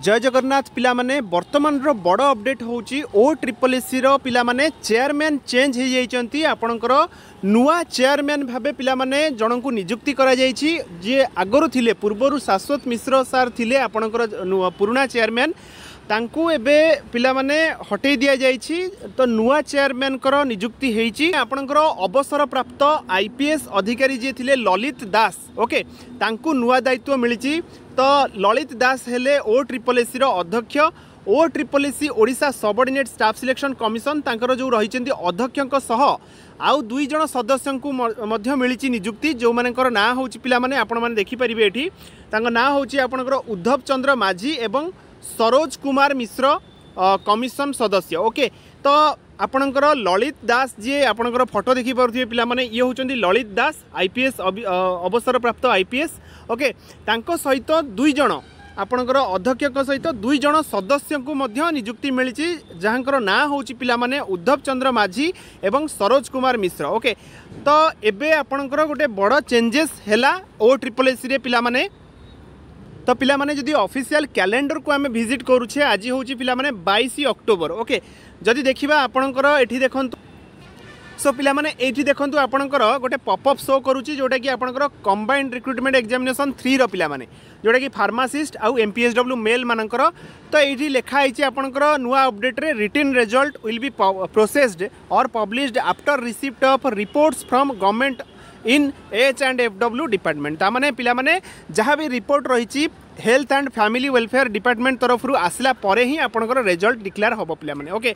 जय जगन्नाथ पिला माने वर्तमान रो बड़ अपडेट होची ओ ट्रिपल एसी रो पिला माने चेयरमैन चेंज हो जाइचंती आपणकर नुआ चेयरमैन भाबे पिला माने जण को नियुक्ति करा जाइची जे आगरु थिले पूर्वरु शाश्वत मिश्र सार थिले आपणकर पुराना चेयरमैन तांकू एबे पिला माने हटै दिया जाइछि तो नुआ चेयरमैन कर नियुक्ति हेइछि आपणकर अवसर प्राप्त आईपीएस अधिकारी जे थिले ललित दास ओके तांकू नुआ दायित्व मिलिछि तो ललित दास हेले ओ ट्रिपल एसी रो अध्यक्ष ओ triple S C Odisha subordinate staff selection commission तांकर जो रहिचंती अध्यक्षक सह आउ दुई जण सदस्यंकु मध्य मिलिछि नियुक्ति जो मानकर ना होछि पिला माने आपण माने देखि परिबे एठी तांको ना होछि आपणकर उद्धव चंद्र माझी एवं सरोज कुमार मिश्र कमिशन सदस्य ओके तो आपणकर ललित दास जी आपणकर फोटो देखि पारुथिबे पिला माने ये होचंती ललित दास आईपीएस अवसर प्राप्त आईपीएस ओके तांको सहित दुई जण आपणकर अध्यक्ष सहित दुई जण सदस्य को मध्य नियुक्ति मिली जहाँकर ना होची पिला माने उद्धव चंद्र माझी एवं सरोज कुमार मिश्र ओके तो एबे आपणकर गोटे बड़ चेंजेस हैला ओ ट्रिपल एसी रे पिला माने तो पिला माने जदि ऑफिशियल कैलेंडर को आमे विजिट करूछे आज होची पिला माने 22 अक्टोबर ओके जदि देखिबा आपणकर एठी देखंतु सो पिला माने एठी देखंतु आपणकर गोटे पॉपअप शो करूची जोटा कि आपणकर कंबाइंड रिक्रुटमेंट एग्जामिनेशन 3 रो पिला माने जोटा कि फार्मासिस्ट आउ एमपीएसडब्ल्यू मेल मानकर तो एठी लिखा आइची आपणकर नुआ अपडेट रे written result will be processed और published after receipt of reports from government in H&FW department तामाने पिला माने जहाँ भी रिपोर्ट रही health and family welfare department तरफ आसला परे ही आपणकर रिजल्ट डिक्लेयर हम पिला माने ओके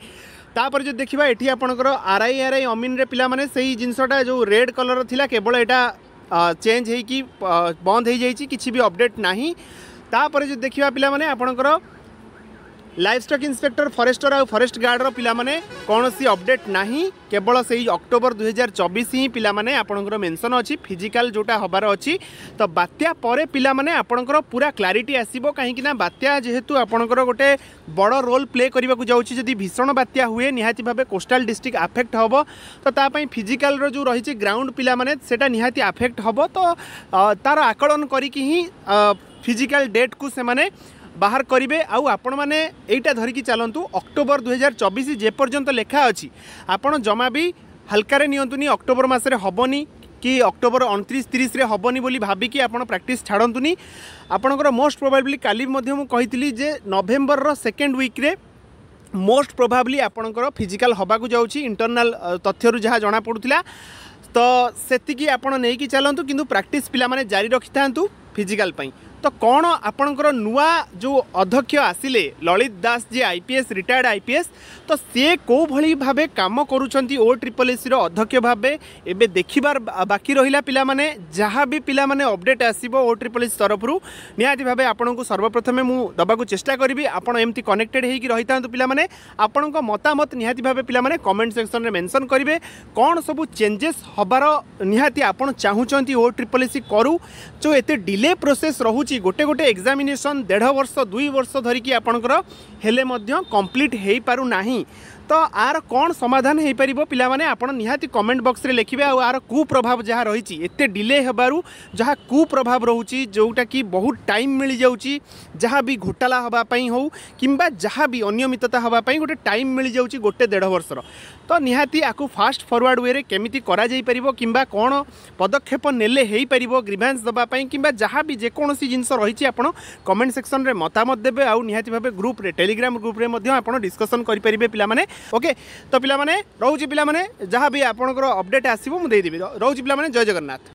तापर जो देखिबा एठी आपणकर आरआई अमीन रे पिला माने सही जिनसटा जो रेड कलर थिला केवल एटा चेंज है कि बंद हो जाइए किसी भी अपडेट नहीं तापर जो देखिबा पिला माने आपणकर लाइफ स्टॉक इंस्पेक्टर फॉरेस्टर और फॉरेस्ट गार्ड रो पिला माने कौन सी अपडेट नहीं केवल से अक्टोबर 2024 ही पिला माने आपणकर मेंशन अछि फिजिकल जोटा हबार अछि तो बात्या परे पिला माने आपणकर पूरा क्लारिटी आसीबो काहे कि ना बात्या जेहेतु आपणकर गोटे बड़ रोल प्ले करबा को जाउछि जदि भीषण बात्या हुए निहाती भाबे कोस्टल डिस्ट्रिक्ट अफेक्ट हबो तो ता पई फिजिकल रो जो रही ग्राउंड पिला माने सेटा निहाती अफेक्ट हबो तो तार आकलन करिकि ही फिजिकल डेट को से माने बाहर करेंगे आउ आपण मैंने यहीटा धरिकी चलतु अक्टोबर 2024 जे पर्यंत लेखा अच्छी आपण जमा भी हल्कार नियंतुनी अक्टोबर मासरे हबनी कि अक्टोबर 29-30 रे हबनी बोली भाबिकी आपण प्रैक्टिस छाड़तुनी आपणकर मोस्ट प्रोबेबली काली मध्य मु कहितली जे नवेम्बर रो सेकेंड वीक रे मोस्ट प्रोबेबली आपणकर फिजिकल हबाकू जाउची इंटरनल तथ्यरु जहाँ जना पड़ुथिला तो सेतिकी आपण नेकी चलतु किंतु प्रैक्टिस पिला माने जारी रखि थांतु फिजिकल पई तो कौन आपणकर नुआ जो अध्यक्ष आसिले Lalit Das ji IPS retired IPS तो सी कौ भली भाबे काम करुछंती ओ ट्रिपल एसी रो अध्यक्ष भाबे एबे देखिबार बाकी रहिला पिला माने जहाँ भी पिला माने अपडेट आसीबो ओ ट्रिपल एसी तरफ रु निहाती भाबे आपणको सर्वप्रथमे मु दबाकू चेष्टा करिवि आपण एमती कनेक्टेड हेकी रहितांतु पिला माने आपणको मतामत निहाती भाबे पिला माने कमेंट सेक्शन रे मेंशन करिवे कौन सब चेंजेस हबार निहाती आपण चाहुचंती ओ ट्रिपल एसी करू जो एते डिले प्रोसेस रहू गोटे गोटे एग्जामिनेशन 1.5 वर्ष 2 वर्ष धरिकी आपणकर हेले मध्य कंप्लीट हो पारु नाही तो आर कौन समाधान हो पार पिला माने आपण निहाती कमेंट बॉक्स रे लिखिबे आ आर कुप्रभाव जहाँ रही एते डिले हेबारु जहाँ कुप्रभाव रोची जोटा कि बहुत टाइम मिल जाउची जहाँ भी घोटाला हवा पई हो किंबा जहाँ भी अनियमितता हवा पई गोटे टाइम मिल जाउची गोटे 1.5 वर्षर तो निहाती आकु फास्ट फॉरवर्ड वे रे केमिति करा जाई परिबो किंबा कौन पदक्षेप नेले हेई परिबो ग्रीवेंस दबा पई किंबा जहाँ भी जेकोसी जिनस रही आपण कमेंट सेक्शन रे मतामत देबे आ निहाती भाबे ग्रुप रे टेलीग्राम ग्रुप रे मध्य आपण डिस्कशन करि परिबे पिला माने ओके तो पिला माने रहउची पिला माने जहाँ भी आपणकर अपडेट आसीबो मु देई देबी रहउची पिला माने जय जगन्नाथ।